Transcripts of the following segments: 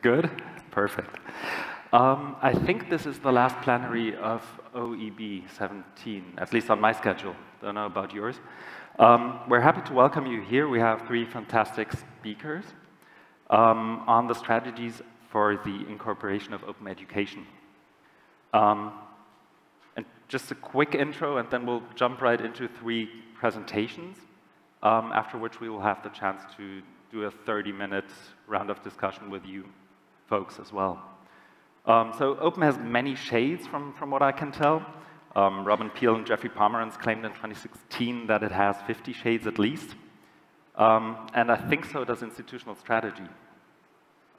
Good? Perfect. I think this is the last plenary of OEB 17, at least on my schedule. Don't know about yours. We're happy to welcome you here. We have three fantastic speakers on the strategies for the incorporation of open education. And just a quick intro, and then we'll jump right into three presentations, after which we will have the chance to do a 30-minute round of discussion with you folks as well. So open has many shades from what I can tell. Robin Peel and Jeffrey Pomeranz claimed in 2016 that it has 50 shades at least. And I think so does institutional strategy.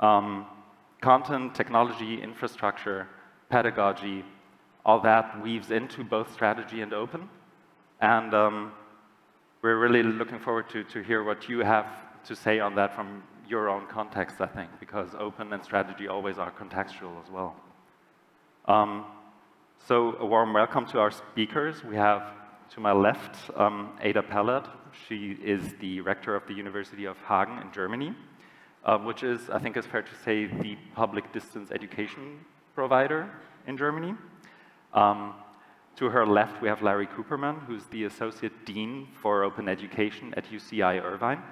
Content, technology, infrastructure, pedagogy, all that weaves into both strategy and open. And we're really looking forward to hear what you have to say on that from your own context, I think, because open and strategy always are contextual as well. So a warm welcome to our speakers. We have, to my left, Ada Pellert. She is the rector of the University of Hagen in Germany, which is, I think it's fair to say, the public distance education provider in Germany. To her left, we have Larry Cooperman, who's the Associate Dean for Open Education at UCI Irvine.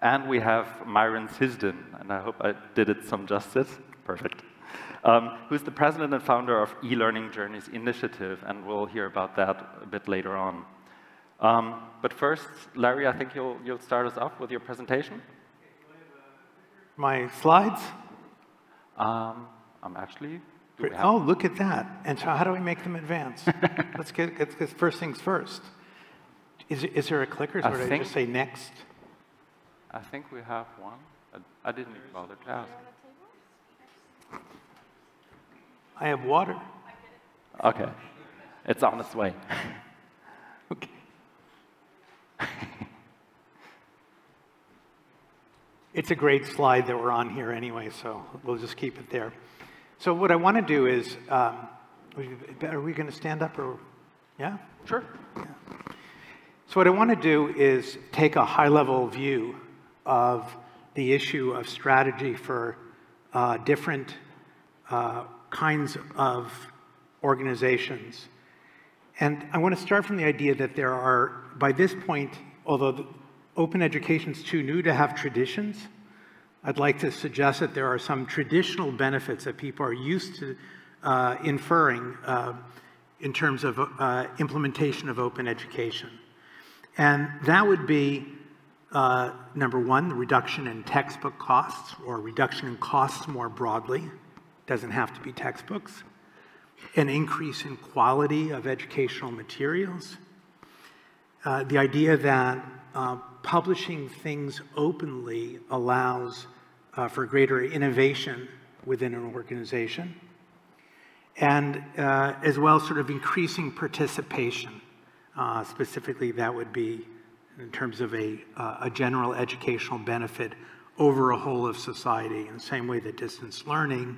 And we have Myron Cizdyn, and I hope I did it some justice. Perfect. Who's the president and founder of E-Learning Journeys Initiative, and we'll hear about that a bit later on. But first, Larry, I think you'll start us off with your presentation. My slides? I'm actually... Oh, look at that. And so how do we make them advance? Let's get first things first. Is there a clicker? Or did I just say next? I think we have one. I didn't even bother to ask. I have water. Okay. It's on its way. Okay. It's a great slide that we're on here anyway, so we'll just keep it there. So what I want to do is, are we going to stand up or, yeah? Sure. Yeah. So what I want to do is take a high-level view of the issue of strategy for different kinds of organizations. And I want to start from the idea that there are, by this point, although open education is too new to have traditions, I'd like to suggest that there are some traditional benefits that people are used to inferring in terms of implementation of open education. And that would be, number one, the reduction in textbook costs, or reduction in costs more broadly. Doesn't have to be textbooks. An increase in quality of educational materials. The idea that publishing things openly allows for greater innovation within an organization. And as well, sort of increasing participation. Specifically, that would be in terms of a general educational benefit over a whole of society, in the same way that distance learning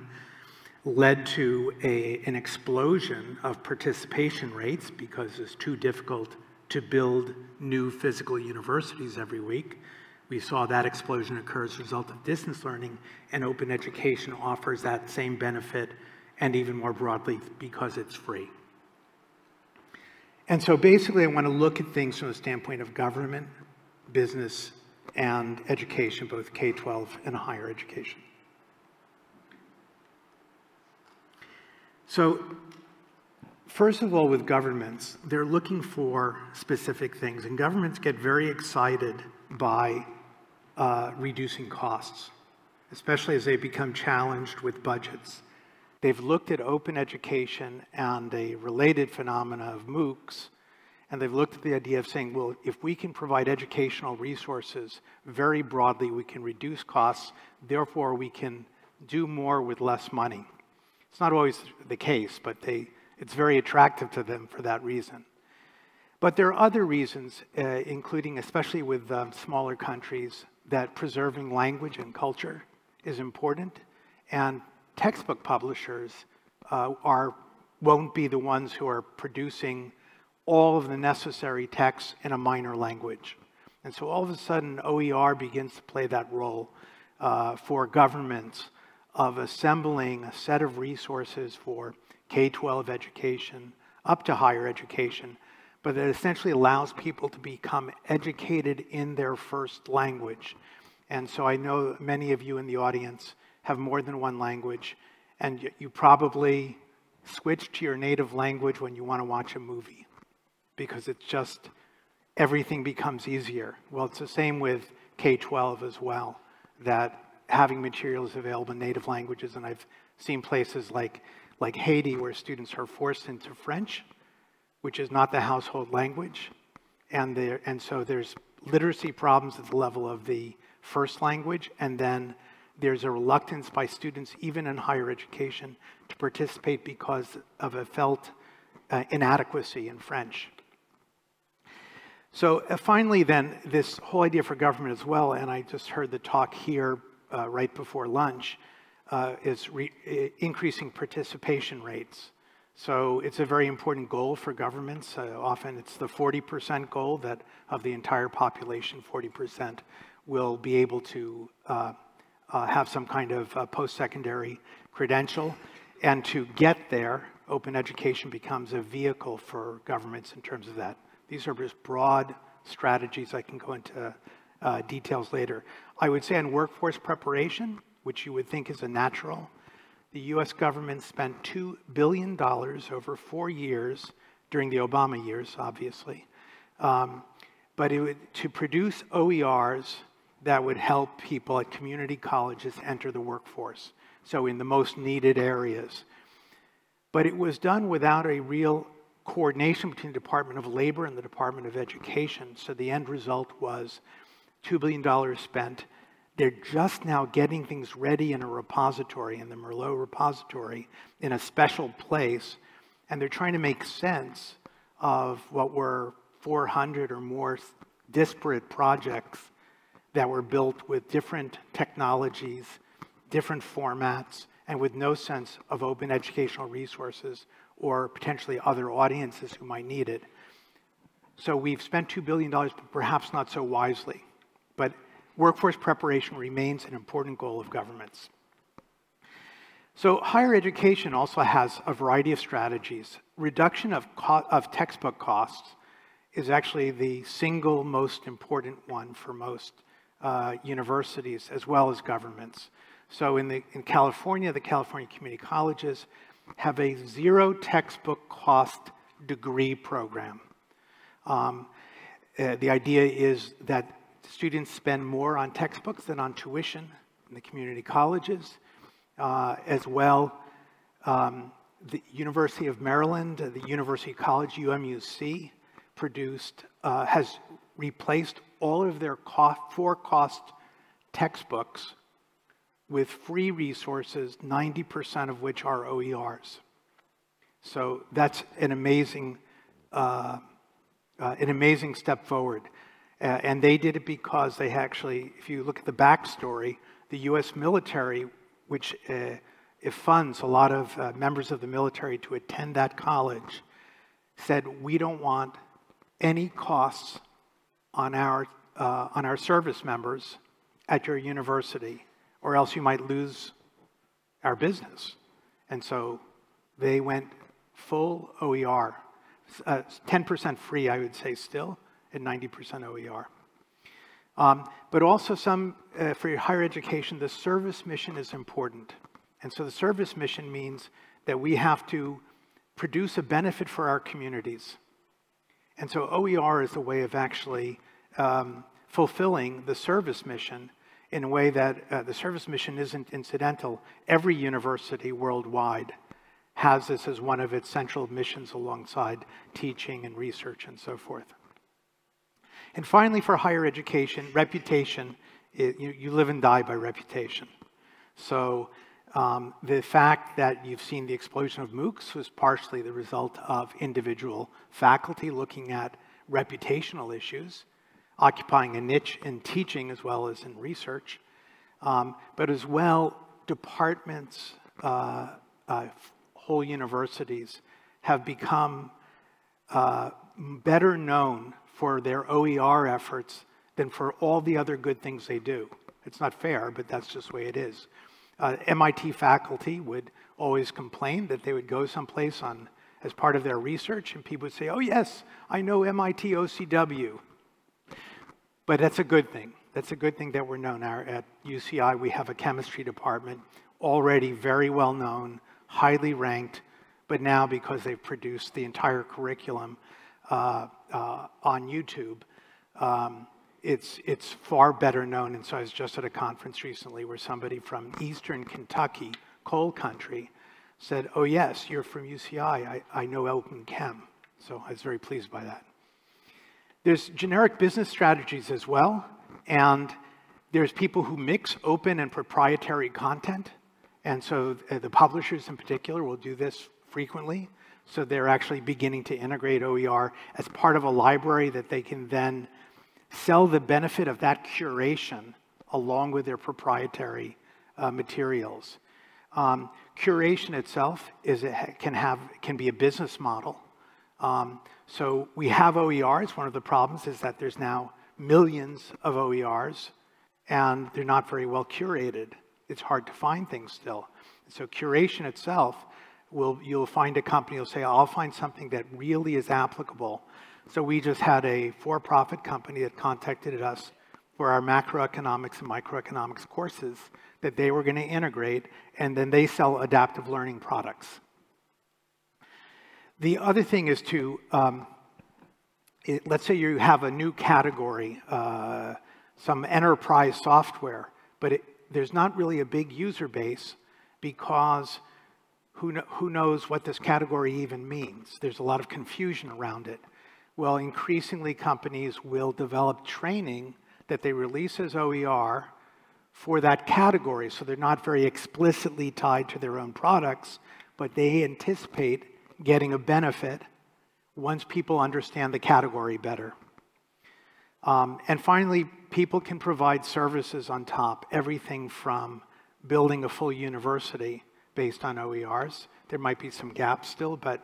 led to an explosion of participation rates because it's too difficult to build new physical universities every week. We saw that explosion occur as a result of distance learning, and open education offers that same benefit, and even more broadly because it's free. And so basically I want to look at things from the standpoint of government, business, and education, both K-12 and higher education. So first of all, with governments, they're looking for specific things, and governments get very excited by reducing costs, especially as they become challenged with budgets. They've looked at open education and a related phenomena of MOOCs, and they've looked at the idea of saying, well, if we can provide educational resources very broadly, we can reduce costs, therefore we can do more with less money. It's not always the case, but it's very attractive to them for that reason. But there are other reasons, including especially with smaller countries, that preserving language and culture is important, and textbook publishers won't be the ones who are producing all of the necessary texts in a minor language. And so all of a sudden, OER begins to play that role for governments of assembling a set of resources for K12 education up to higher education, but that essentially allows people to become educated in their first language. And so I know many of you in the audience have more than one language, and you probably switch to your native language when you want to watch a movie, because it's just, everything becomes easier. Well, it's the same with K12 as well, that having materials available in native languages, and I've seen places like Haiti where students are forced into French, which is not the household language, and so there's literacy problems at the level of the first language, and then there's a reluctance by students, even in higher education, to participate because of a felt inadequacy in French. So finally then, this whole idea for government as well, and I just heard the talk here right before lunch, is increasing participation rates. So it's a very important goal for governments. Often it's the 40% goal that of the entire population, 40% will be able to have some kind of post-secondary credential. And to get there, open education becomes a vehicle for governments in terms of that. These are just broad strategies. I can go into details later. I would say on workforce preparation, which you would think is a natural, the US government spent $2 billion over 4 years during the Obama years, obviously, but to produce OERs that would help people at community colleges enter the workforce, so in the most needed areas. But it was done without a real coordination between the Department of Labor and the Department of Education, so the end result was $2 billion spent. They're just now getting things ready in a repository, in the Merlot repository, in a special place, and they're trying to make sense of what were 400 or more disparate projects that were built with different technologies, different formats, and with no sense of open educational resources or potentially other audiences who might need it. So we've spent $2 billion, but perhaps not so wisely. But workforce preparation remains an important goal of governments. So higher education also has a variety of strategies. Reduction of textbook costs is actually the single most important one for most universities as well as governments. So in California, the California community colleges have a zero textbook cost degree program. The idea is that students spend more on textbooks than on tuition in the community colleges. As well, the University of Maryland, the University College, UMUC, has replaced all of their for-cost textbooks with free resources, 90% of which are OERs. So that's an amazing step forward. And they did it because they actually, if you look at the backstory, the US military, which it funds a lot of members of the military to attend that college, said, we don't want any costs on our service members at your university, or else you might lose our business. And so they went full OER, 10% free, I would say still, and 90% OER. But also for higher education, the service mission is important. And so the service mission means that we have to produce a benefit for our communities. And so OER is a way of actually fulfilling the service mission in a way that the service mission isn't incidental. Every university worldwide has this as one of its central missions alongside teaching and research and so forth. And finally, for higher education, reputation, you live and die by reputation. So the fact that you've seen the explosion of MOOCs was partially the result of individual faculty looking at reputational issues, occupying a niche in teaching as well as in research, but as well, departments, whole universities have become better known for their OER efforts than for all the other good things they do. It's not fair, but that's just the way it is. MIT faculty would always complain that they would go someplace as part of their research, and people would say, oh yes, I know MIT OCW. But that's a good thing. That's a good thing that we're known. At UCI, we have a chemistry department, already very well known, highly ranked, but now because they've produced the entire curriculum on YouTube, it's far better known. And so I was just at a conference recently where somebody from Eastern Kentucky, coal country, said, oh yes, you're from UCI, I know open chem. So I was very pleased by that. There's generic business strategies as well, and there's people who mix open and proprietary content, and so the publishers in particular will do this frequently, so they're actually beginning to integrate OER as part of a library that they can then sell the benefit of that curation along with their proprietary materials. Curation itself can be a business model. So we have OERs. One of the problems is that there's now millions of OERs, and they're not very well curated. It's hard to find things still. So curation itself, you'll find a company will say, I'll find something that really is applicable. So we just had a for-profit company that contacted us for our macroeconomics and microeconomics courses that they were going to integrate, and then they sell adaptive learning products. The other thing is to, let's say you have a new category, some enterprise software, but there's not really a big user base because who knows what this category even means? There's a lot of confusion around it. Well, increasingly companies will develop training that they release as OER for that category, so they're not very explicitly tied to their own products, but they anticipate getting a benefit once people understand the category better. And finally, people can provide services on top, everything from building a full university based on OERs. There might be some gaps still, but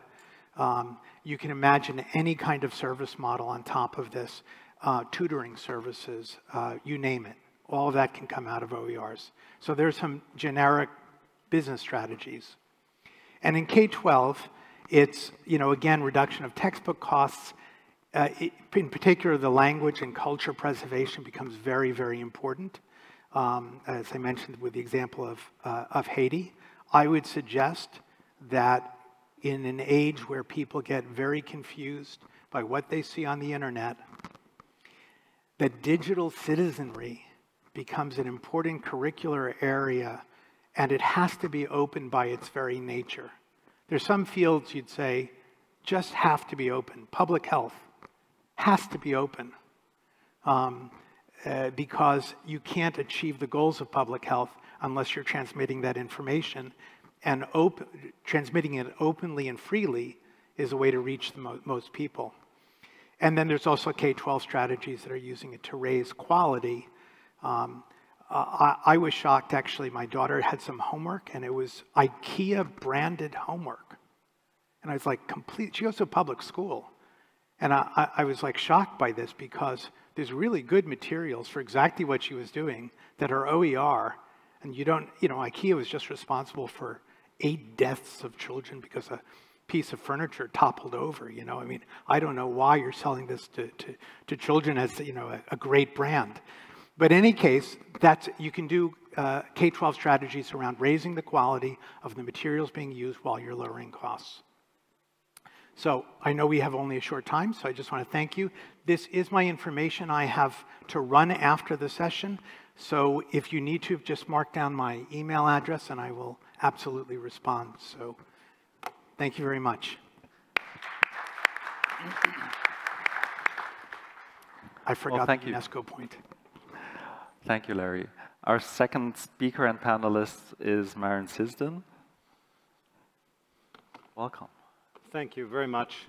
you can imagine any kind of service model on top of this, tutoring services, you name it. All of that can come out of OERs. So there's some generic business strategies. And in K12, it's, again, reduction of textbook costs. In particular, the language and culture preservation becomes very, very important. As I mentioned with the example of Haiti, I would suggest that in an age where people get very confused by what they see on the internet, that digital citizenry becomes an important curricular area, and it has to be open by its very nature. There's some fields you'd say just have to be open. Public health has to be open because you can't achieve the goals of public health unless you're transmitting that information, and transmitting it openly and freely is a way to reach the most people. And then there's also K12 strategies that are using it to raise quality. I was shocked, actually. My daughter had some homework, and it was IKEA-branded homework. And I was like, she goes to a public school. And I was like shocked by this because there's really good materials for exactly what she was doing that are OER. And IKEA was just responsible for 8 deaths of children because a piece of furniture toppled over, I mean, I don't know why you're selling this to children as, a great brand. But in any case, you can do K12 strategies around raising the quality of the materials being used while you're lowering costs. So I know we have only a short time, so I just want to thank you. This is my information I have to run after the session. So if you need to, just mark down my email address and I will absolutely respond. So thank you very much. I forgot the UNESCO point. Thank you, Larry. Our second speaker and panelist is Myron Cizdyn. Welcome. Thank you very much.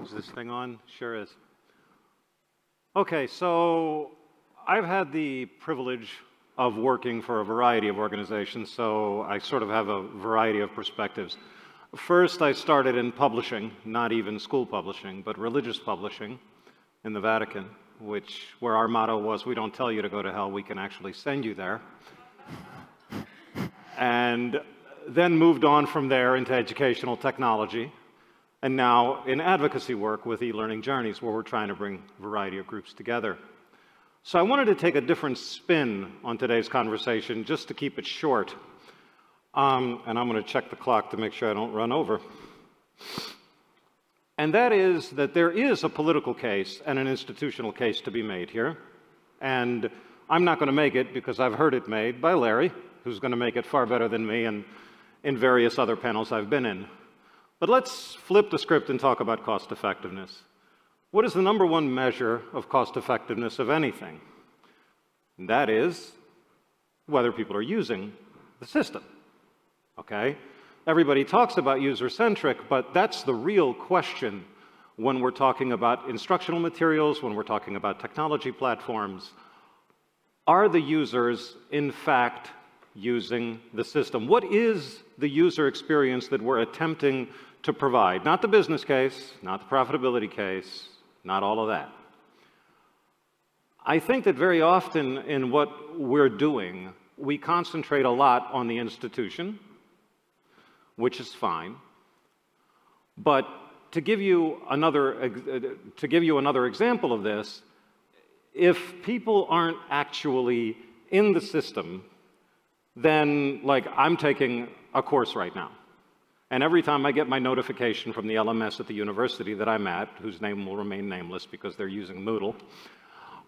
Is this thing on? Sure is. Okay, so I've had the privilege of working for a variety of organizations, so I sort of have a variety of perspectives. First, I started in publishing, not even school publishing, but religious publishing in the Vatican, where our motto was, we don't tell you to go to hell, we can actually send you there. And then moved on from there into educational technology, and now in advocacy work with e-learning journeys, where we're trying to bring a variety of groups together. So I wanted to take a different spin on today's conversation, just to keep it short. And I'm going to check the clock to make sure I don't run over. And that is that there is a political case and an institutional case to be made here. And I'm not going to make it because I've heard it made by Larry, who's going to make it far better than me and in various other panels I've been in. But let's flip the script and talk about cost effectiveness. What is the #1 measure of cost effectiveness of anything? And that is whether people are using the system. Okay? Everybody talks about user-centric, but that's the real question when we're talking about instructional materials, when we're talking about technology platforms. Are the users, in fact, using the system? What is the user experience that we're attempting to provide? Not the business case, not the profitability case, not all of that. I think that very often in what we're doing, we concentrate a lot on the institution, which is fine. But to give you another example of this, if people aren't actually in the system, then, like, I'm taking a course right now. And every time I get my notification from the LMS at the university that I'm at, whose name will remain nameless because they're using Moodle,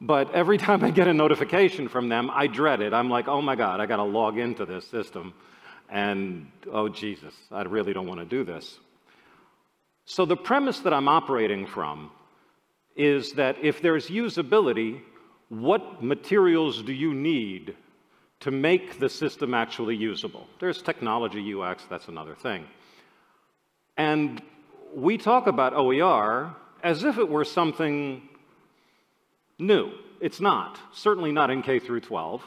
but every time I get a notification from them, I dread it. I'm like, oh my God, I got to log into this system. And, oh Jesus, I really don't want to do this. So the premise that I'm operating from is that if there's usability, what materials do you need to make the system actually usable? There's technology, UX, that's another thing. And we talk about OER as if it were something new. It's not. Certainly not in K through 12,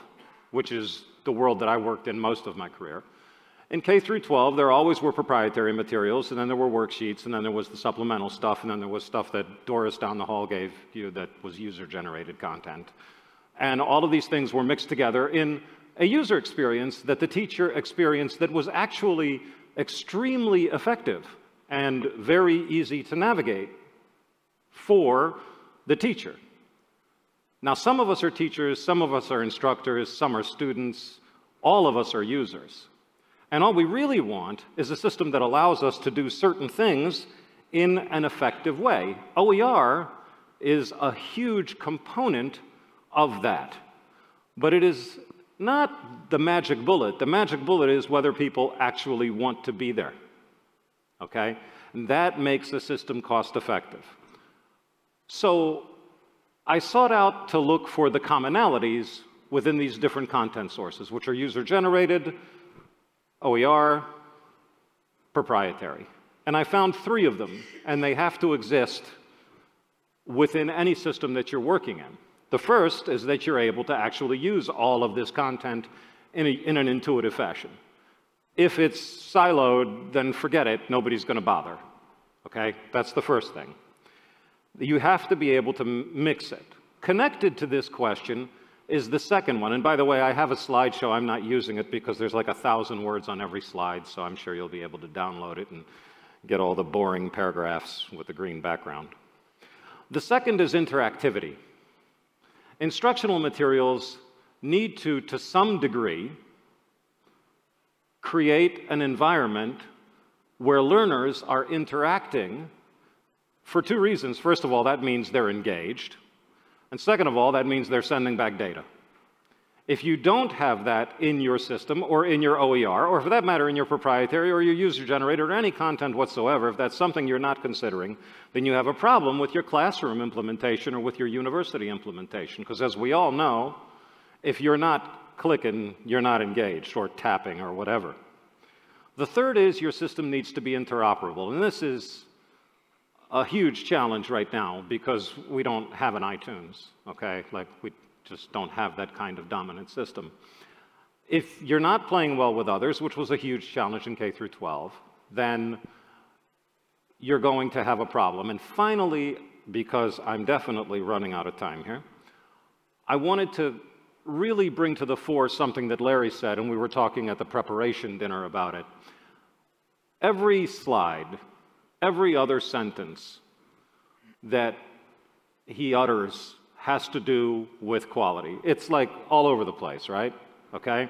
which is the world that I worked in most of my career. In K through 12, there always were proprietary materials, and then there were worksheets, and then there was the supplemental stuff, and then there was stuff that Doris down the hall gave you that was user-generated content. And all of these things were mixed together in a user experience that the teacher experienced that was actually extremely effective and very easy to navigate for the teacher. Now, some of us are teachers, some of us are instructors, some are students, all of us are users. And all we really want is a system that allows us to do certain things in an effective way. OER is a huge component of that, but it is not the magic bullet. The magic bullet is whether people actually want to be there, okay? And that makes the system cost-effective. So I sought out to look for the commonalities within these different content sources, which are user-generated, OER, proprietary. And I found 3 of them, and they have to exist within any system that you're working in. The first is that you're able to actually use all of this content in an intuitive fashion. If it's siloed, then forget it, nobody's going to bother. Okay? That's the first thing. You have to be able to mix it. Connected to this question is the second one. And by the way, I have a slideshow. I'm not using it because there's like 1,000 words on every slide, so I'm sure you'll be able to download it and get all the boring paragraphs with the green background. The second is interactivity. Instructional materials need to some degree, create an environment where learners are interacting for 2 reasons. First of all, that means they're engaged. And second of all, that means they're sending back data. If you don't have that in your system or in your OER, or for that matter in your proprietary or your user-generated or any content whatsoever, if that's something you're not considering, then you have a problem with your classroom implementation or with your university implementation. Because as we all know, if you're not clicking, you're not engaged or tapping or whatever. The third is your system needs to be interoperable. And this is a huge challenge right now because we don't have an iTunes, okay? Like we just don't have that kind of dominant system. If you're not playing well with others, which was a huge challenge in K through 12, then you're going to have a problem. And finally, because I'm definitely running out of time here, I wanted to really bring to the fore something that Larry said, and we were talking at the preparation dinner about it. Every slide, every other sentence that he utters has to do with quality. It's like all over the place, right? Okay?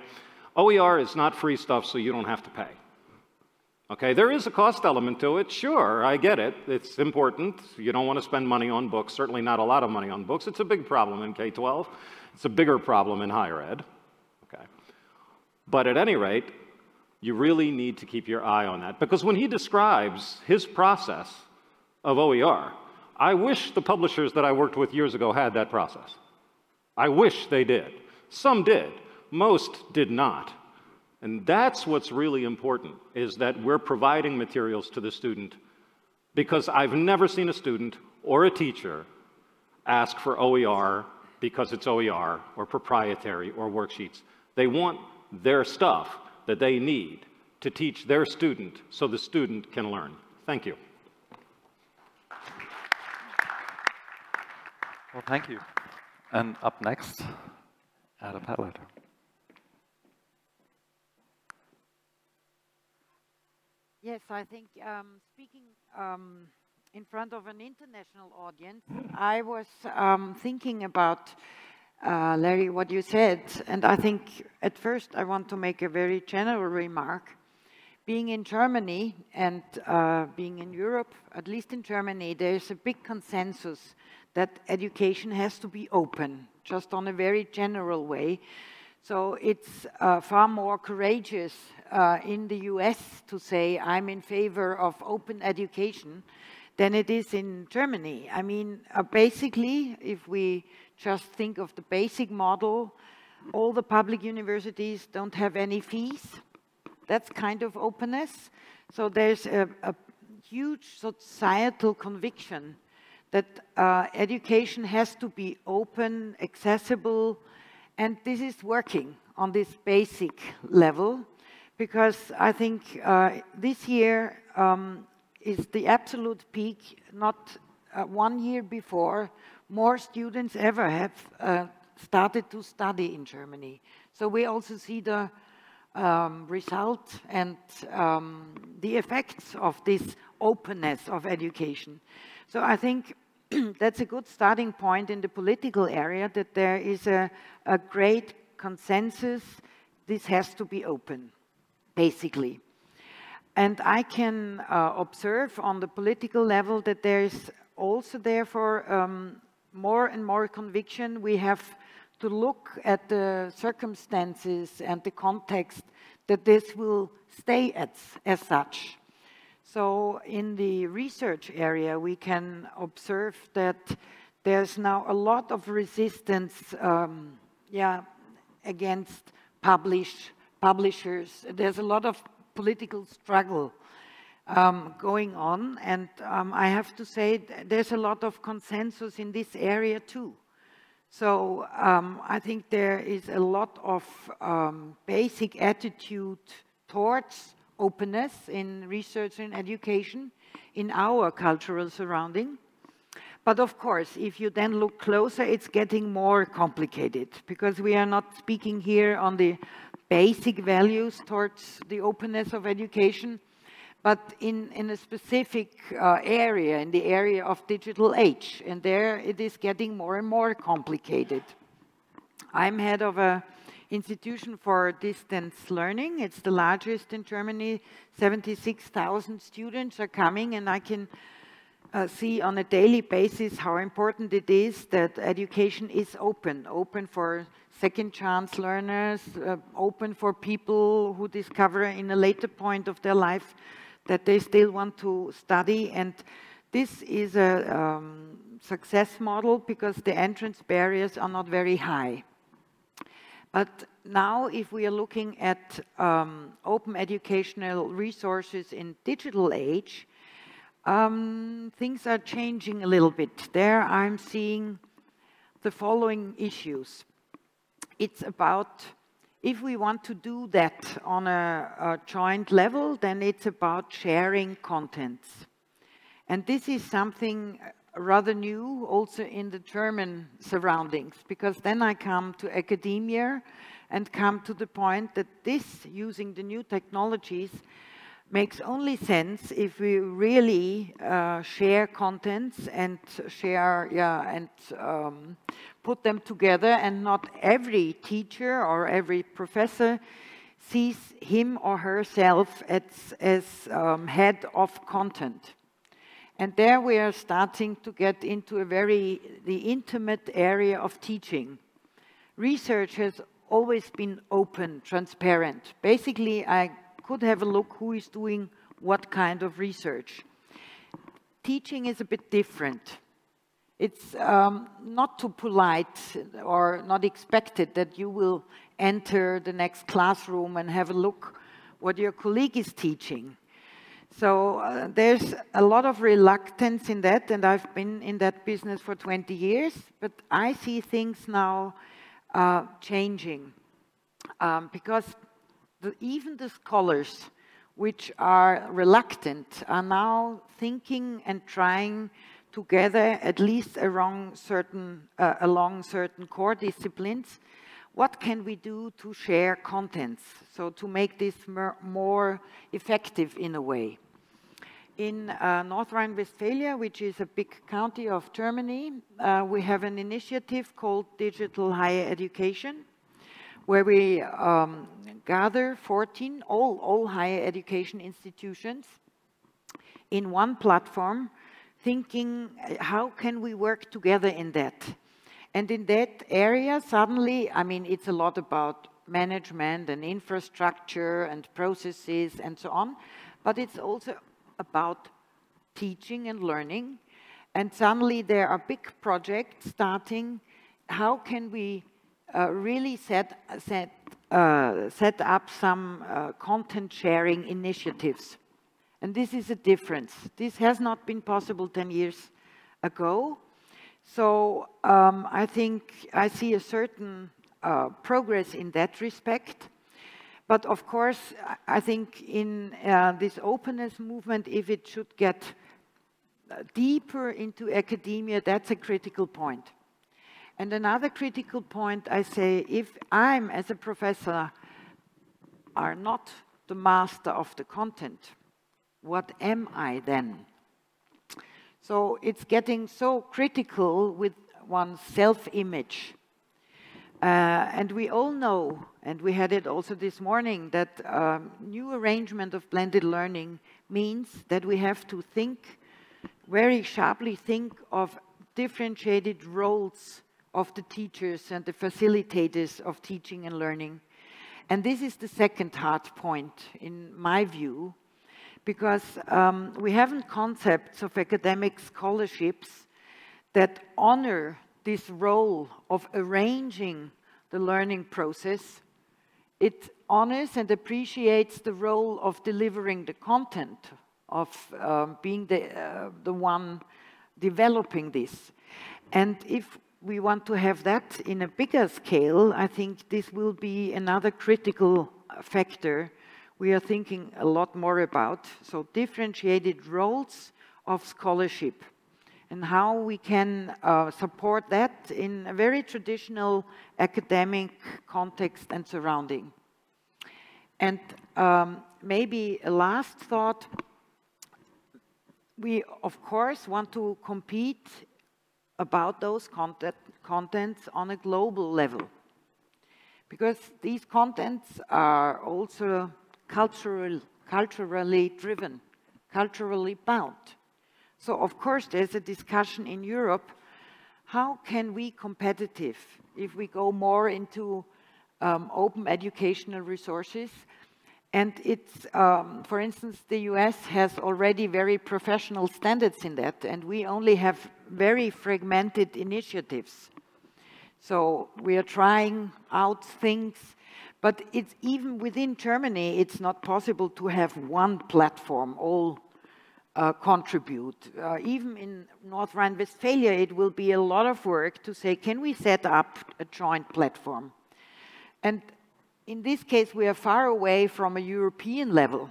OER is not free stuff, so you don't have to pay. Okay, there is a cost element to it, sure, I get it. It's important. You don't want to spend money on books, certainly not a lot of money on books. It's a big problem in K12. It's a bigger problem in higher ed. Okay. But at any rate, you really need to keep your eye on that, because when he describes his process of OER, I wish the publishers that I worked with years ago had that process. I wish they did. Some did. Most did not. And that's what's really important, is that we're providing materials to the student, because I've never seen a student or a teacher ask for OER because it's OER or proprietary or worksheets. They want their stuff that they need to teach their student so the student can learn. Thank you. Well, thank you. And up next, Pellert. Yes, I think speaking in front of an international audience, I was thinking about, Larry, what you said, and I think at first I want to make a very general remark. Being in Germany and being in Europe, at least in Germany, there's a big consensus that education has to be open, just on a very general way. So it's far more courageous in the US to say I'm in favor of open education than it is in Germany. I mean, basically, if we just think of the basic model, all the public universities don't have any fees. That's kind of openness. So there's a huge societal conviction that education has to be open, accessible, and this is working on this basic level, because I think this year is the absolute peak. Not 1 year before, more students ever have started to study in Germany. So we also see the result and the effects of this openness of education. So I think that's a good starting point in the political area, that there is a great consensus. This has to be open, basically. And I can observe on the political level that there is also therefore more and more conviction. We have to look at the circumstances and the context that this will stay as such. So in the research area, we can observe that there's now a lot of resistance against publishers. There's a lot of political struggle going on, and I have to say there's a lot of consensus in this area too. So I think there is a lot of basic attitude towards openness in research and education in our cultural surrounding. But of course, if you then look closer, it's getting more complicated, because we are not speaking here on the basic values towards the openness of education, but in a specific area, in the area of digital age. And there it is getting more and more complicated. I'm head of an institution for distance learning. It's the largest in Germany. 76,000 students are coming, and I can see on a daily basis how important it is that education is open for second chance learners, open for people who discover in a later point of their life that they still want to study. And this is a success model because the entrance barriers are not very high. But now, if we are looking at open educational resources in digital age, things are changing a little bit. There I'm seeing the following issues. It's about, if we want to do that on a joint level, then it's about sharing contents. And this is something rather new also in the German surroundings, because then I come to academia and come to the point that this, using the new technologies, makes only sense if we really share contents and share, put them together, and not every teacher or every professor sees him or herself as head of content. And there we are starting to get into the intimate area of teaching. Research has always been open, transparent. Basically, I could have a look who is doing what kind of research. Teaching is a bit different. It's not too polite or not expected that you will enter the next classroom and have a look what your colleague is teaching. So there's a lot of reluctance in that, and I've been in that business for 20 years, but I see things now changing because even the scholars which are reluctant are now thinking and trying together, at least along certain core disciplines, what can we do to share contents, so to make this more effective in a way. In North Rhine-Westphalia, which is a big county of Germany, we have an initiative called Digital Higher Education, where we gather 14, all higher education institutions in one platform, thinking how can we work together in that. And in that area, suddenly, I mean, it's a lot about management and infrastructure and processes and so on, but it's also about teaching and learning. And suddenly there are big projects starting. How can we really set up some content sharing initiatives? And this is a difference. This has not been possible 10 years ago. So I think I see a certain progress in that respect. But of course, I think in this openness movement, if it should get deeper into academia, that's a critical point. And another critical point, I say, if I'm, as a professor, are not the master of the content, what am I then? So it's getting so critical with one's self-image. And we all know, and we had it also this morning, that new arrangement of blended learning means that we have to think, very sharply think of differentiated roles of the teachers and the facilitators of teaching and learning. And this is the second hard point, in my view, because we haven't concepts of academic scholarships that honor this role of arranging the learning process. It honors and appreciates the role of delivering the content, of being the one developing this. And if we want to have that in a bigger scale, I think this will be another critical factor we are thinking a lot more about. So differentiated roles of scholarship and how we can support that in a very traditional academic context and surrounding. And maybe a last thought, we of course want to compete about those contents on a global level, because these contents are also culturally driven, culturally bound. So of course there's a discussion in Europe, how can we competitive if we go more into open educational resources? And it's, for instance, the US has already very professional standards in that, and we only have very fragmented initiatives. So we are trying out things, but it's even within Germany, it's not possible to have one platform, all contribute. Even in North Rhine-Westphalia, it will be a lot of work to say, can we set up a joint platform? And in this case, we are far away from a European level.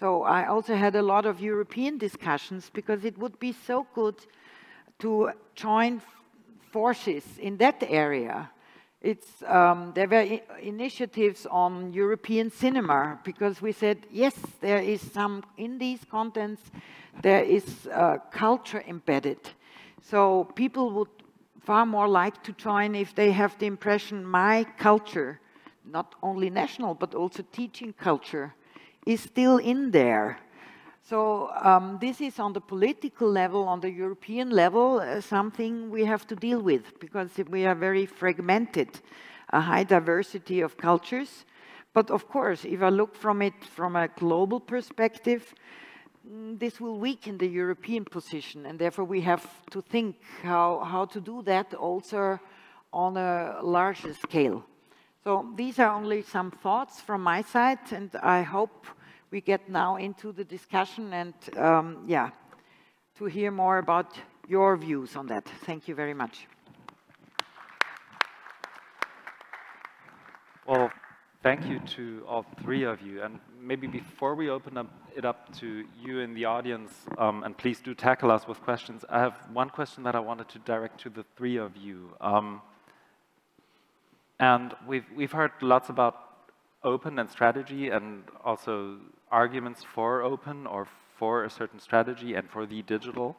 So I also had a lot of European discussions, because it would be so good to join forces in that area. There were initiatives on European cinema, because we said, yes, there is some, in these contents, there is culture embedded. So people would far more like to join if they have the impression my culture, not only national, but also teaching culture, is still in there. So this is on the political level, on the European level, something we have to deal with, because we are very fragmented, a high diversity of cultures. But of course, if I look from it from a global perspective, this will weaken the European position, and therefore we have to think how to do that also on a larger scale. So these are only some thoughts from my side, and I hope we get now into the discussion and, yeah, to hear more about your views on that. Thank you very much. Well, thank you to all three of you. And maybe before we open it up to you in the audience, and please do tackle us with questions, I have one question that I wanted to direct to the three of you. And we've heard lots about open and strategy, and also arguments for open or for a certain strategy and for the digital.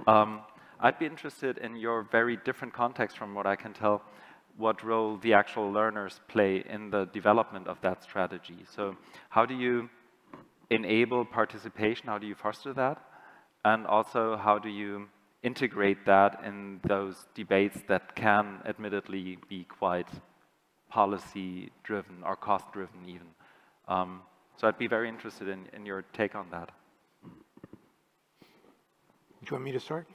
I'd be interested in your very different context from what I can tell, what role the actual learners play in the development of that strategy. So how do you enable participation? How do you foster that? And also, how do you integrate that in those debates that can admittedly be quite policy-driven or cost-driven even? So I'd be very interested in your take on that. Do you want me to start?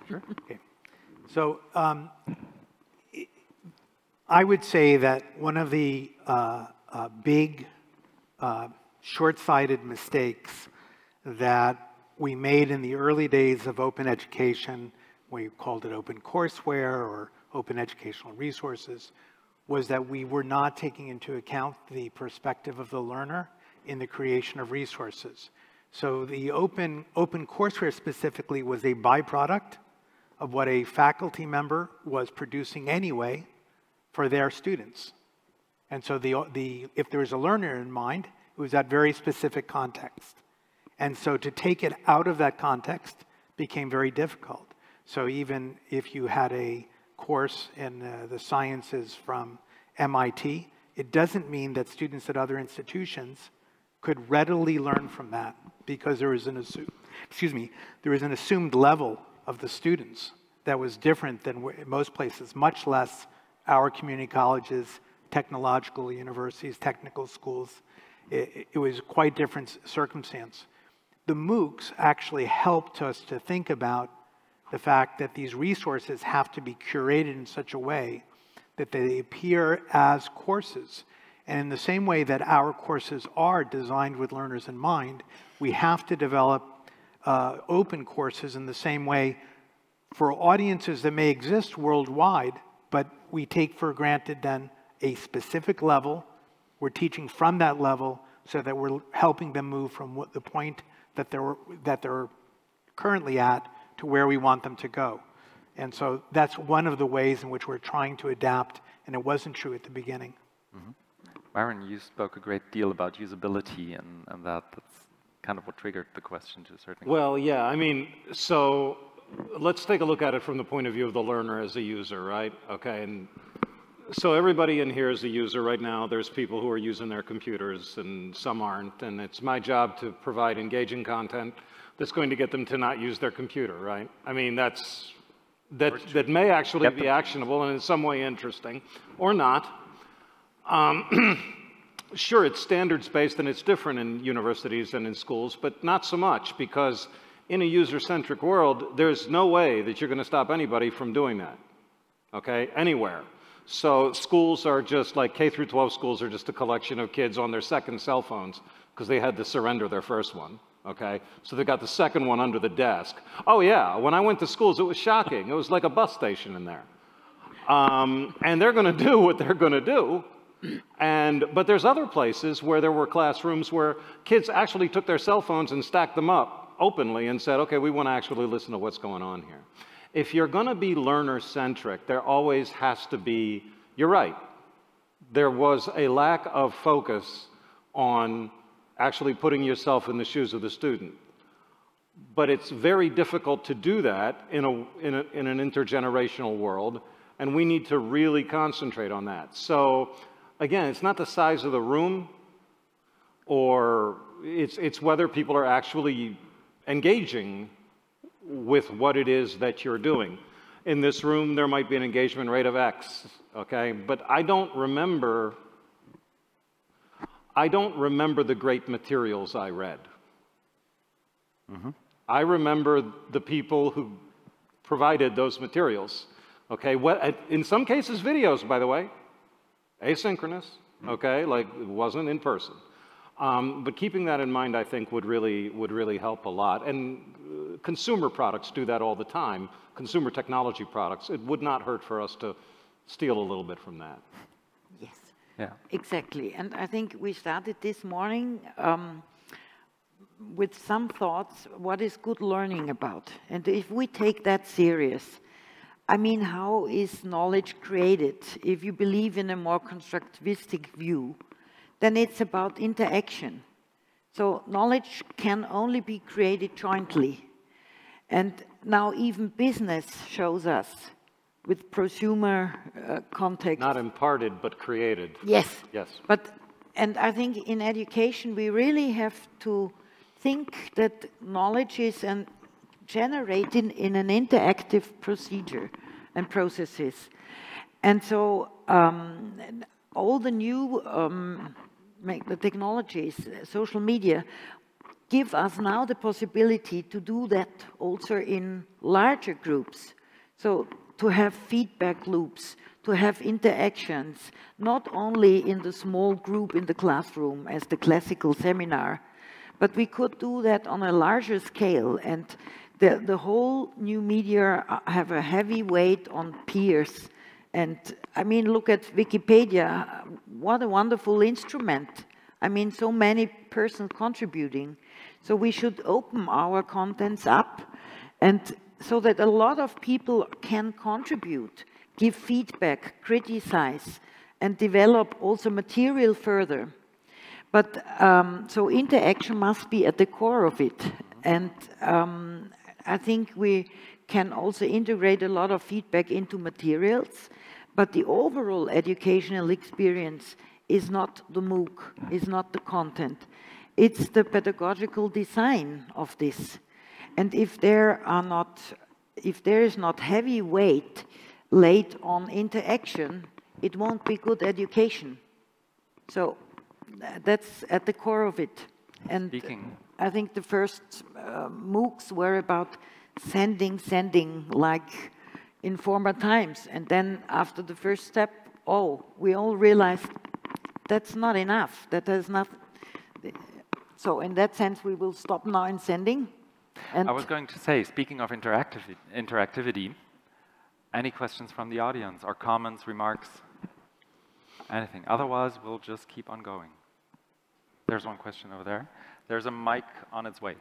Sure. Okay. So I would say that one of the big short-sighted mistakes that we made in the early days of open education, we called it open courseware or open educational resources, was that we were not taking into account the perspective of the learner in the creation of resources. So the open courseware specifically was a byproduct of what a faculty member was producing anyway for their students. And so if there was a learner in mind, it was that very specific context. And so to take it out of that context became very difficult. So even if you had a course in the sciences from MIT, it doesn't mean that students at other institutions could readily learn from that, because there was an assumed level of the students that was different than most places, much less our community colleges, technological universities, technical schools. It was quite different circumstance. The MOOCs actually helped us to think about the fact that these resources have to be curated in such a way that they appear as courses. And in the same way that our courses are designed with learners in mind, we have to develop open courses in the same way for audiences that may exist worldwide, but we take for granted then a specific level. We're teaching from that level so that we're helping them move from the point that they're currently at to where we want them to go. And so that's one of the ways in which we're trying to adapt, and it wasn't true at the beginning. Mm-hmm. Myron, you spoke a great deal about usability, and that's kind of what triggered the question to a certain extent. Well, yeah, I mean, so let's take a look at it from the point of view of the learner as a user, right? Okay, and so everybody in here is a user right now. There's people who are using their computers and some aren't, and it's my job to provide engaging content that's going to get them to not use their computer, right? I mean, that may actually be actionable and in some way interesting, or not. Sure, it's standards-based and it's different in universities and in schools, but not so much, because in a user-centric world, there's no way that you're going to stop anybody from doing that, okay, anywhere. So schools are just like K12 schools are just a collection of kids on their second cell phones because they had to surrender their first one, okay? So they got the second one under the desk. Oh yeah, when I went to schools, it was shocking. It was like a bus station in there. And they're going to do what they're going to do. But there's other places where there were classrooms where kids actually took their cell phones and stacked them up openly and said, okay, we want to actually listen to what's going on here. If you're going to be learner-centric, there always has to be, you're right, there was a lack of focus on actually putting yourself in the shoes of the student. But it's very difficult to do that in an intergenerational world, and we need to really concentrate on that. So again, it's not the size of the room, or it's whether people are actually engaging with what it is that you're doing. In this room, there might be an engagement rate of X, okay? But I don't remember the great materials I read. I remember the people who provided those materials, okay? In some cases, videos, by the way, asynchronous, okay? Like, it wasn't in person. But keeping that in mind, I think, would really help a lot. And consumer products do that all the time. Consumer technology products. It would not hurt for us to steal a little bit from that. Yes. Yeah. Exactly. And I think we started this morning with some thoughts, what is good learning about? And if we take that serious, I mean, how is knowledge created? If you believe in a more constructivistic view, then it's about interaction. So knowledge can only be created jointly. And now even business shows us with prosumer context. Not imparted, but created. Yes. Yes. And I think in education, we really have to think that knowledge is generated in an interactive procedure and processes. And so all the new the technologies, social media, give us now the possibility to do that also in larger groups. So to have feedback loops, to have interactions, not only in the small group in the classroom as the classical seminar, but we could do that on a larger scale. And the whole new media have a heavy weight on peers. And I mean, look at Wikipedia, what a wonderful instrument. I mean, so many persons contributing. So we should open our contents up, and so that a lot of people can contribute, give feedback, criticize, and develop also material further. But so interaction must be at the core of it. And I think we can also integrate a lot of feedback into materials, but the overall educational experience is not the MOOC, is not the content. It's the pedagogical design of this. And if there is not heavy weight laid on interaction, it won't be good education. So that's at the core of it. And I think the first MOOCs were about sending like in former times. And then after the first step, we all realized that's not enough. That has not. So in that sense, we will stop now in sending. And I was going to say, speaking of interactivity, any questions from the audience or comments, remarks, anything? Otherwise, we'll just keep on going. There's one question over there. There's a mic on its way.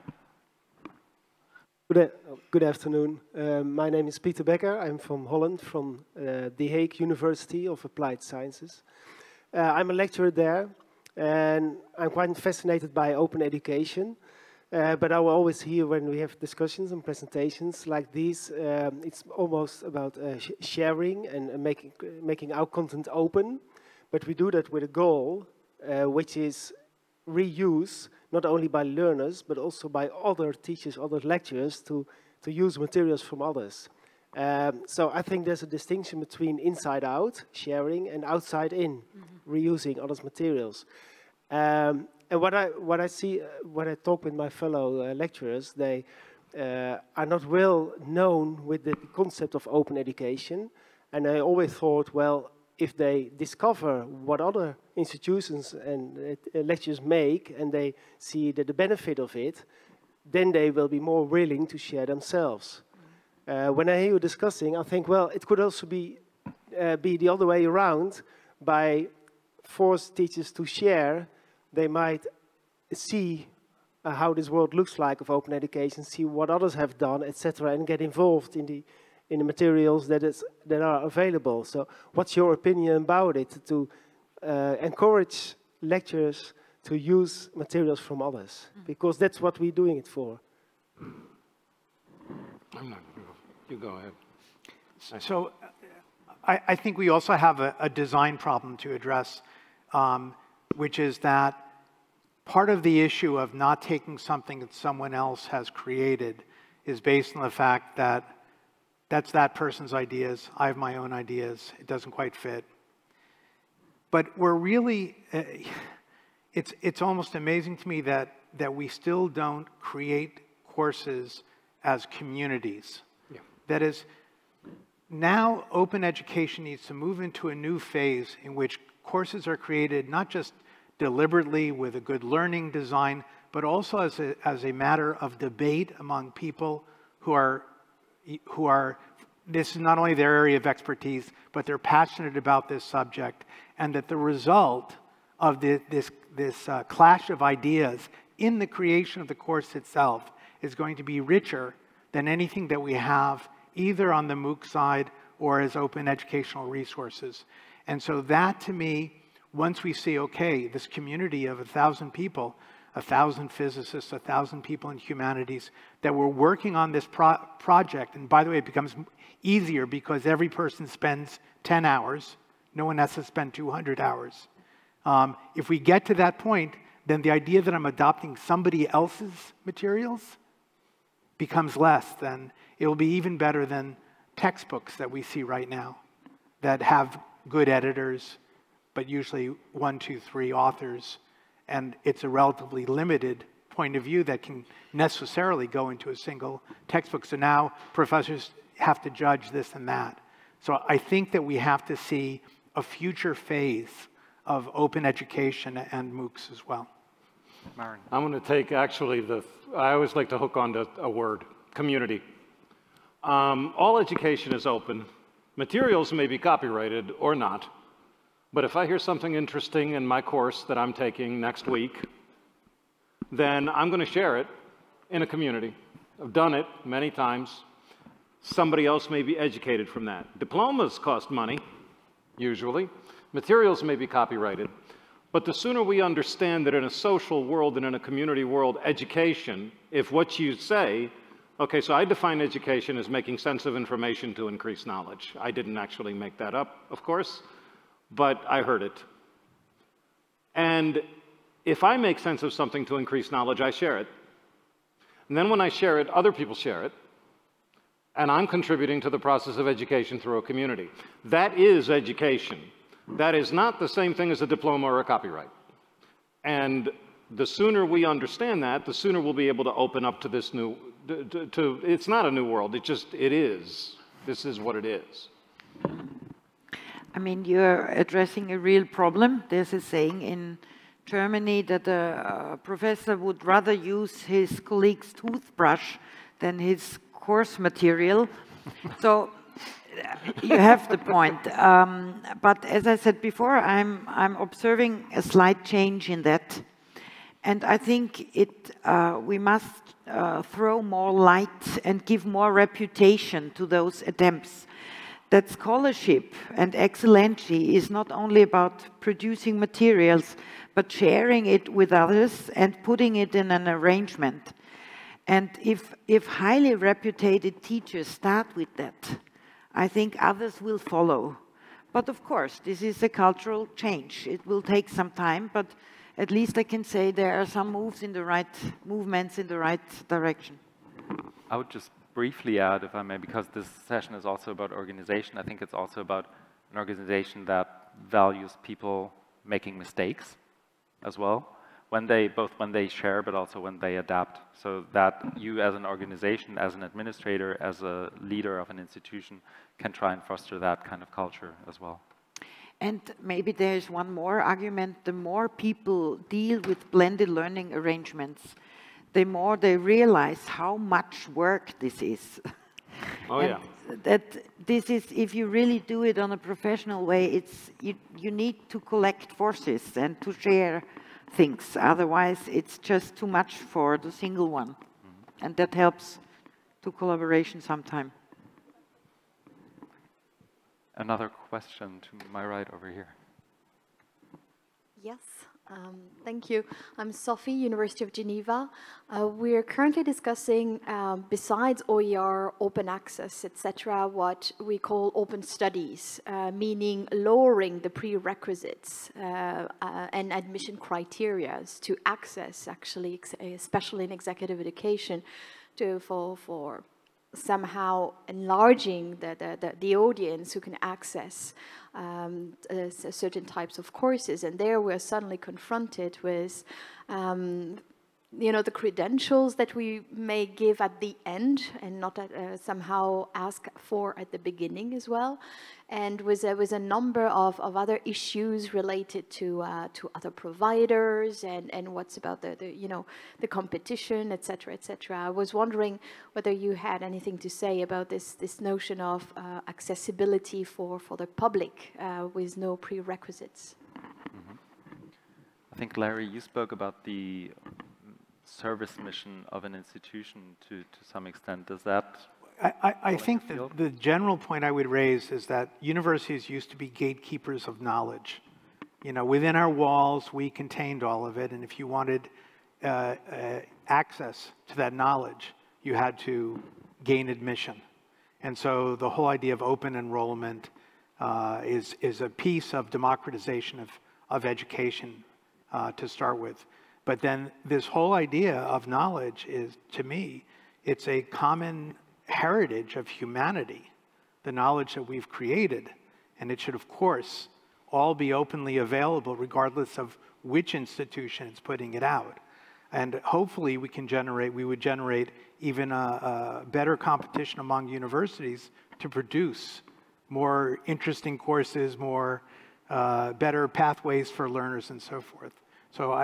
Good afternoon. My name is Peter Becker. I'm from Holland, from The Hague University of Applied Sciences. I'm a lecturer there, and I'm quite fascinated by open education. But I will always hear when we have discussions and presentations like these, it's almost about sharing and making our content open. But we do that with a goal, which is reuse, not only by learners, but also by other teachers, other lecturers, to use materials from others. So I think there's a distinction between inside out, sharing, and outside in, reusing others' materials. And what I see when I talk with my fellow lecturers, they are not well known with the concept of open education. And I always thought, well, if they discover what other institutions and lecturers make, and they see the benefit of it, then they will be more willing to share themselves. When I hear you discussing, I think, well, it could also be the other way around. By force teachers to share, they might see how this world looks like of open education, see what others have done, etc., and get involved in in the materials that are available. So what's your opinion about it, to encourage lecturers to use materials from others? Because that's what we're doing it for. I'm not going to go. You go ahead. So I think we also have a design problem to address, which is that part of the issue of not taking something that someone else has created is based on the fact that that's that person's ideas, I have my own ideas, it doesn't quite fit. But we're really, it's almost amazing to me that we still don't create courses as communities. Yeah. That is, now open education needs to move into a new phase in which courses are created not just deliberately with a good learning design, but also as a matter of debate among people who are, this is not only their area of expertise, but they're passionate about this subject, and that the result of this clash of ideas in the creation of the course itself is going to be richer than anything that we have either on the MOOC side or as open educational resources. And so that, to me, once we see, okay, this community of 1,000 people, 1,000 physicists, 1,000 people in humanities, that we're working on this project, and by the way, it becomes easier because every person spends 10 hours. No one has to spend 200 hours. If we get to that point, then the idea that I'm adopting somebody else's materials becomes less. Then it will be even better than textbooks that we see right now that have good editors, but usually 1, 2, 3 authors, and it's a relatively limited point of view that can necessarily go into a single textbook. So now professors have to judge this and that. So I think that we have to see a future phase of open education and MOOCs as well. Myron. I'm going to take actually I always like to hook onto a word, community. All education is open. Materials may be copyrighted or not, but if I hear something interesting in my course that I'm taking next week, then I'm going to share it in a community. I've done it many times. Somebody else may be educated from that. Diplomas cost money, usually. Materials may be copyrighted. But the sooner we understand that in a social world and in a community world, education, if what you say, okay, so I define education as making sense of information to increase knowledge. I didn't actually make that up, of course, but I heard it. And if I make sense of something to increase knowledge, I share it. And then when I share it, other people share it. And I'm contributing to the process of education through a community. That is education. That is not the same thing as a diploma or a copyright. And the sooner we understand that, the sooner we'll be able to open up to this new, it's not a new world, it is. This is what it is. I mean, you're addressing a real problem. There's a saying in Germany that a professor would rather use his colleague's toothbrush than his course material. So you have the point. But as I said before, I'm observing a slight change in that. And I think we must throw more light and give more reputation to those attempts. That scholarship and excellency is not only about producing materials, but sharing it with others and putting it in an arrangement. And if highly reputed teachers start with that, I think others will follow. But of course, this is a cultural change. It will take some time, but at least I can say there are some movements in the right direction. I would just briefly add, if I may, because this session is also about organization, I think it's also about an organization that values people making mistakes as well, both when they share, but also when they adapt, so that you as an organization, as an administrator, as a leader of an institution, can try and foster that kind of culture as well. And maybe there's one more argument. The more people deal with blended learning arrangements, the more they realize how much work this is. Oh, yeah. That this is, if you really do it on a professional way, you need to collect forces and to share things. Otherwise, it's just too much for the single one. And that helps to collaboration sometime. another question to my right over here. Yes, thank you. I'm Sophie, University of Geneva. We're currently discussing, besides OER, open access, etc., what we call open studies, meaning lowering the prerequisites and admission criteria to access, actually, especially in executive education, for somehow enlarging the audience who can access certain types of courses. And there we're suddenly confronted with you know, the credentials that we may give at the end and not somehow ask for at the beginning as well, and with a number of other issues related to other providers and what's about the competition, etc., etc. I was wondering whether you had anything to say about this notion of accessibility for the public with no prerequisites. Mm-hmm. I think, Larry, you spoke about the service mission of an institution to some extent. Does that... I think that the general point I would raise is that universities used to be gatekeepers of knowledge. You know, within our walls, we contained all of it, and if you wanted access to that knowledge, you had to gain admission. And so the whole idea of open enrollment is a piece of democratization of education to start with. But then this whole idea of knowledge is, to me, it's a common heritage of humanity, the knowledge that we've created. And it should, of course, all be openly available regardless of which institution is putting it out. And hopefully we would generate even a better competition among universities to produce more interesting courses, more better pathways for learners and so forth. So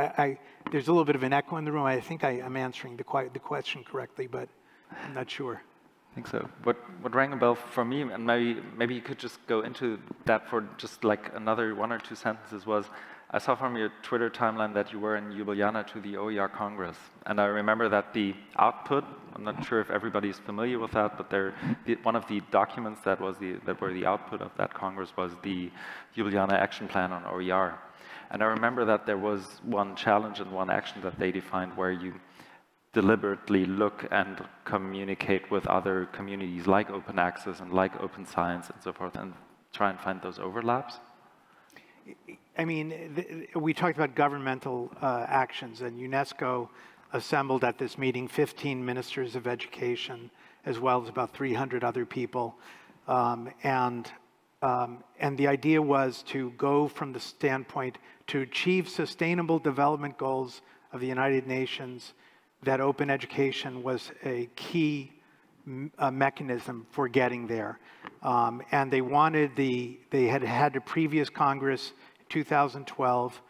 there's a little bit of an echo in the room. I think I'm answering the question correctly, but I'm not sure. I think so. What rang a bell for me, and maybe you could just go into that for just like another 1 or 2 sentences, was I saw from your Twitter timeline that you were in Ljubljana to the OER Congress. And I remember that the output, I'm not sure if everybody's familiar with that, but one of the documents that were the output of that Congress was the Ljubljana Action Plan on OER. And I remember that there was one challenge and one action that they defined where you deliberately look and communicate with other communities like open access and like open science and so forth, and try and find those overlaps? I mean, we talked about governmental actions, and UNESCO assembled at this meeting 15 ministers of education, as well as about 300 other people. And the idea was to go from the standpoint to achieve sustainable development goals of the United Nations, that open education was a key mechanism for getting there. And they wanted they had a previous Congress, 2012,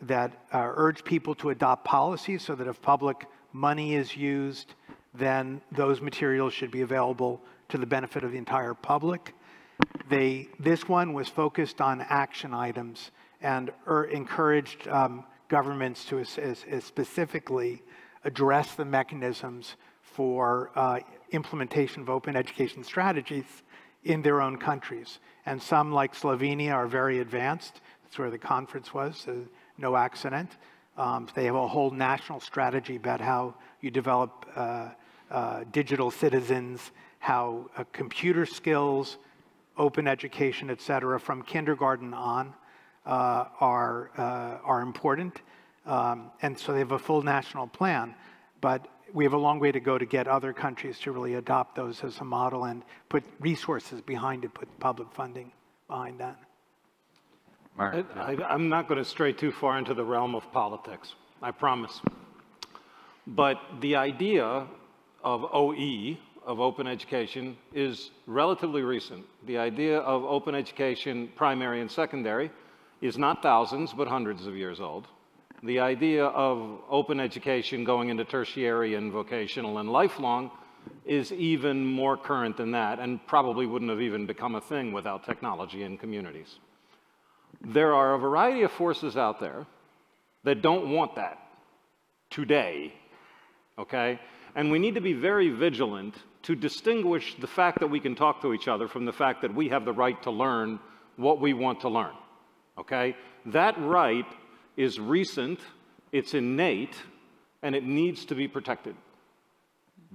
that urged people to adopt policies so that if public money is used, then those materials should be available to the benefit of the entire public. This one was focused on action items and encouraged governments to specifically address the mechanisms for implementation of open education strategies in their own countries. And some, like Slovenia, are very advanced. That's where the conference was, so no accident. They have a whole national strategy about how you develop digital citizens, how computer skills, open education, et cetera, from kindergarten on are important. And so they have a full national plan. But we have a long way to go to get other countries to really adopt those as a model and put resources behind it, put public funding behind that. I'm not going to stray too far into the realm of politics, I promise. But the idea of OE, of open education, is relatively recent. The idea of open education, primary and secondary, is not thousands, but hundreds of years old. The idea of open education going into tertiary and vocational and lifelong is even more current than that, and probably wouldn't have even become a thing without technology and communities. There are a variety of forces out there that don't want that today, okay? And we need to be very vigilant to distinguish the fact that we can talk to each other from the fact that we have the right to learn what we want to learn, okay? That right is recent, it's innate, and it needs to be protected.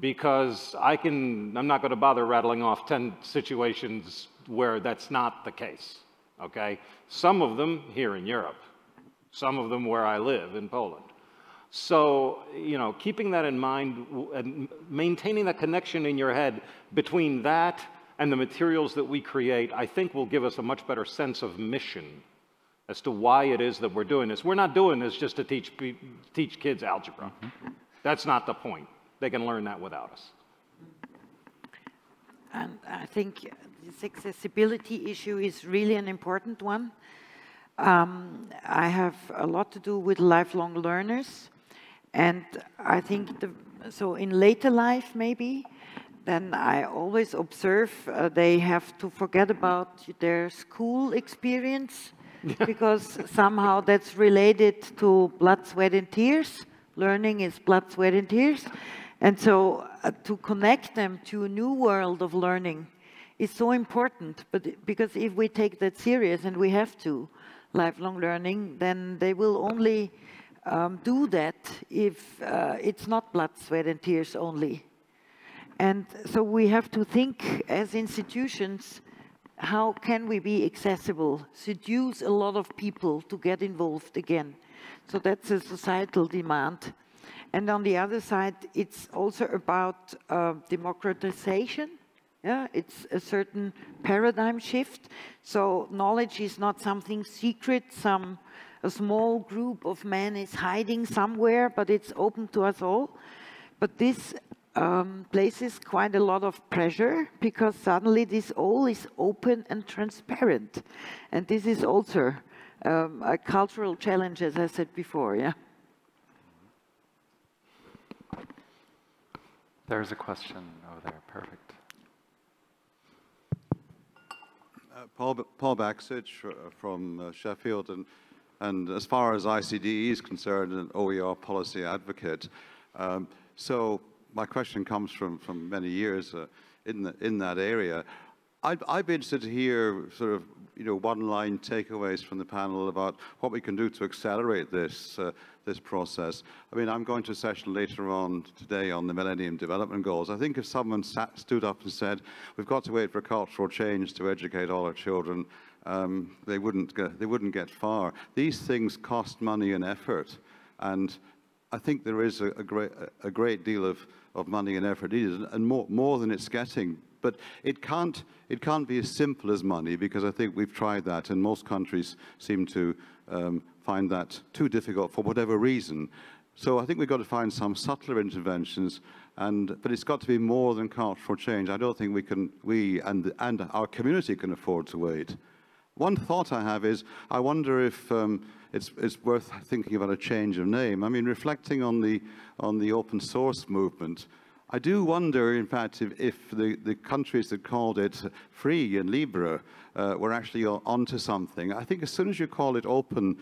Because I'm not going to bother rattling off 10 situations where that's not the case, okay? Some of them here in Europe, some of them where I live in Poland. So, you know, keeping that in mind and maintaining that connection in your head between that and the materials that we create, I think will give us a much better sense of mission as to why it is that we're doing this. We're not doing this just to teach kids algebra. That's not the point. They can learn that without us. And I think this accessibility issue is really an important one. I have a lot to do with lifelong learners. And I think, so in later life maybe, then I always observe they have to forget about their school experience because somehow that's related to blood, sweat and tears. Learning is blood, sweat and tears. And so to connect them to a new world of learning is so important, because if we take that serious, and we have to, lifelong learning, then they will only do that if it's not blood, sweat and tears only. And so we have to think as institutions, how can we be accessible, seduce a lot of people to get involved again. So that's a societal demand. And on the other side, it's also about democratization. Yeah, it's a certain paradigm shift. So knowledge is not something secret, a small group of men is hiding somewhere, but it's open to us all. But this places quite a lot of pressure, because suddenly this all is open and transparent. And this is also a cultural challenge, as I said before, yeah. There's a question over there, perfect. Paul Baksich from Sheffield, and as far as ICDE is concerned, an OER policy advocate. So my question comes from many years in that area. I'd be interested to hear sort of, you know, one-line takeaways from the panel about what we can do to accelerate this this process. I mean, I'm going to a session later on today on the Millennium Development Goals. I think if someone stood up and said, we've got to wait for cultural change to educate all our children, they wouldn't get far. These things cost money and effort, and I think there is a great deal of money and effort needed, and more than it's getting. But it can't be as simple as money, because I think we've tried that, and most countries seem to find that too difficult for whatever reason. So I think we've got to find some subtler interventions, but it's got to be more than cultural change. I don't think we and our community can afford to wait. One thought I have is, I wonder if it's worth thinking about a change of name. I mean, reflecting on the open source movement, I do wonder, in fact, if the countries that called it free and libre were actually onto something. I think as soon as you call it open,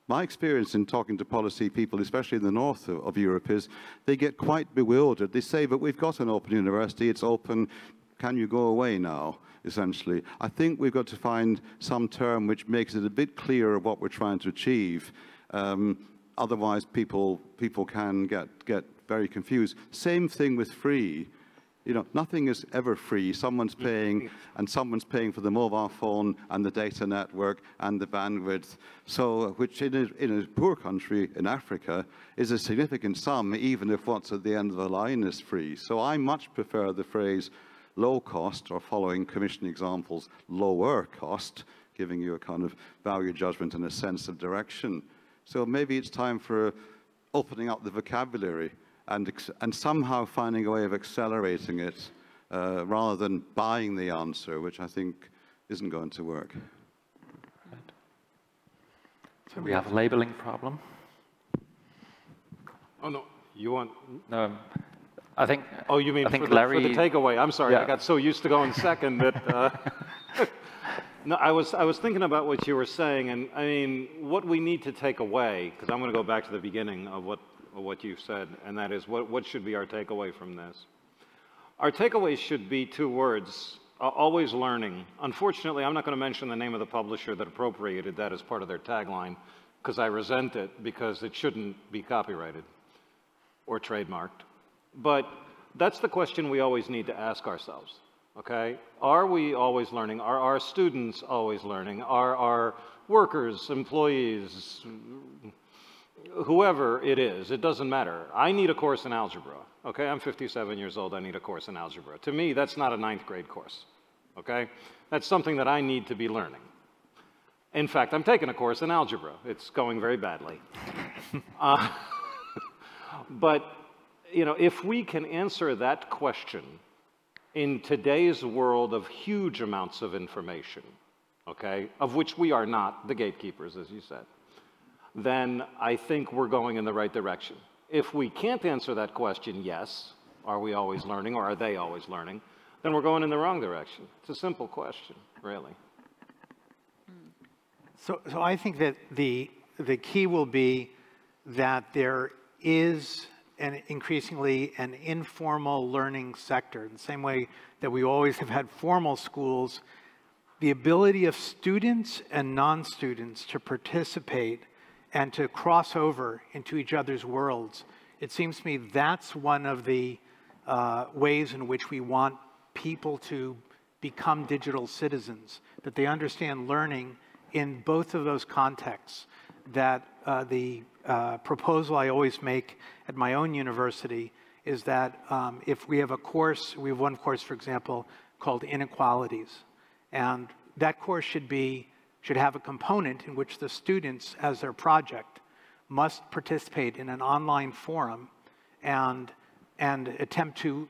my experience in talking to policy people, especially in the north of Europe, is they get quite bewildered. They say, but we've got an open university, it's open, can you go away now, essentially? I think we've got to find some term which makes it a bit clearer what we're trying to achieve. Otherwise, people can get very confused. Same thing with free. You know, nothing is ever free. Someone's paying, and someone's paying for the mobile phone and the data network and the bandwidth. So, which in a poor country in Africa is a significant sum, even if what's at the end of the line is free. So I much prefer the phrase low cost, or following Commission examples, lower cost, giving you a kind of value judgment and a sense of direction. So maybe it's time for opening up the vocabulary and somehow finding a way of accelerating it rather than buying the answer, which I think isn't going to work. Right. So we have a labeling problem. Oh, no, you want... No, I think... Oh, you mean for the takeaway. I'm sorry, yeah. I got so used to going second that... No, I was thinking about what you were saying, and I mean, what we need to take away, because I'm going to go back to the beginning of what what you said, and that is what should be our takeaway from this? Our takeaway should be two words, always learning. Unfortunately, I'm not going to mention the name of the publisher that appropriated that as part of their tagline, because I resent it, because it shouldn't be copyrighted or trademarked. But that's the question we always need to ask ourselves, okay? Are we always learning? Are our students always learning? Are our workers, employees, whoever it is, it doesn't matter. I need a course in algebra, okay? I'm 57 years old, I need a course in algebra. To me, that's not a 9th grade course, okay? That's something that I need to be learning. In fact, I'm taking a course in algebra. It's going very badly. But, you know, if we can answer that question in today's world of huge amounts of information, okay, of which we are not the gatekeepers, as you said, then I think we're going in the right direction. If we can't answer that question, yes, are we always learning or are they always learning, then we're going in the wrong direction. It's a simple question, really. So I think that the key will be that there is increasingly an informal learning sector. In the same way that we always have had formal schools, the ability of students and non-students to participate and to cross over into each other's worlds, it seems to me that's one of the ways in which we want people to become digital citizens, that they understand learning in both of those contexts, that the proposal I always make at my own university is that if we have a course, we have one course, for example, called Inequalities, and that course should have a component in which the students, as their project, must participate in an online forum and attempt to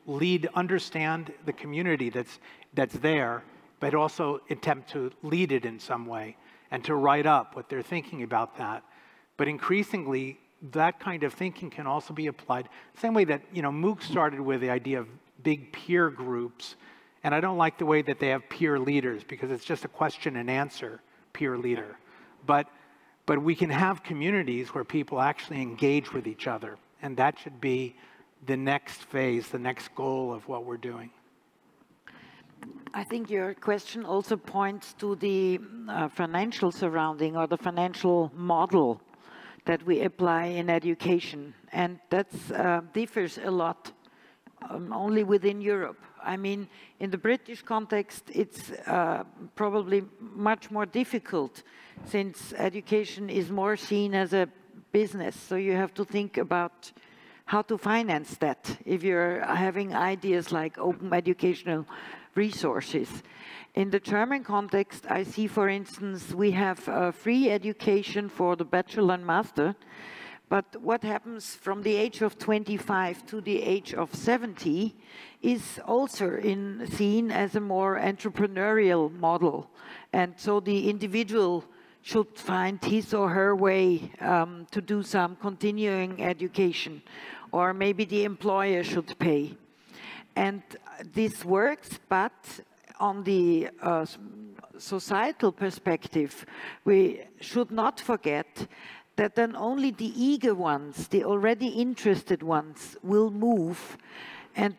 understand the community that's there, but also attempt to lead it in some way and to write up what they're thinking about that. But increasingly, that kind of thinking can also be applied. Same way that, you know, MOOC started with the idea of big peer groups, and I don't like the way that they have peer leaders because it's just a question and answer peer leader. But we can have communities where people actually engage with each other, and that should be the next phase, the next goal of what we're doing. I think your question also points to the financial surrounding or the financial model that we apply in education. And that differs a lot only within Europe. I mean, in the British context, it's probably much more difficult since education is more seen as a business. So you have to think about how to finance that if you're having ideas like open educational resources. In the German context, I see, for instance, we have free education for the bachelor and master, but what happens from the age of 25 to the age of 70 is also seen as a more entrepreneurial model. And so the individual should find his or her way to do some continuing education, or maybe the employer should pay. And this works, but on the societal perspective, we should not forget that then only the eager ones, the already interested ones, will move, and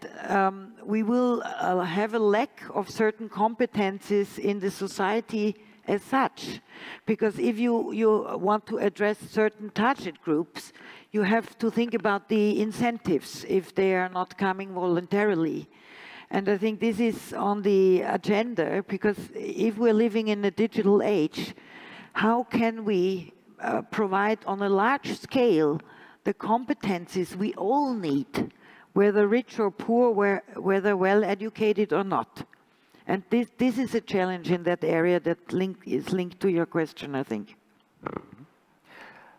we will have a lack of certain competencies in the society as such. Because if you want to address certain target groups, you have to think about the incentives if they are not coming voluntarily. And I think this is on the agenda, because if we're living in a digital age, how can we provide on a large scale the competencies we all need, whether rich or poor, whether well educated or not? And this is a challenge in that area that is linked to your question, I think.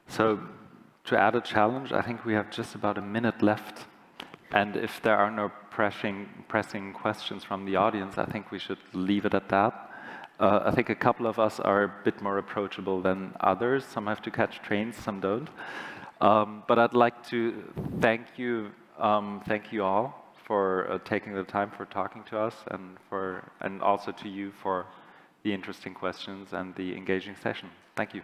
So to add a challenge, I think we have just about a minute left. And if there are no pressing questions from the audience, I think we should leave it at that. I think a couple of us are a bit more approachable than others. Some have to catch trains, some don't. But I'd like to thank you all for taking the time for talking to us, and also to you for the interesting questions and the engaging session. Thank you.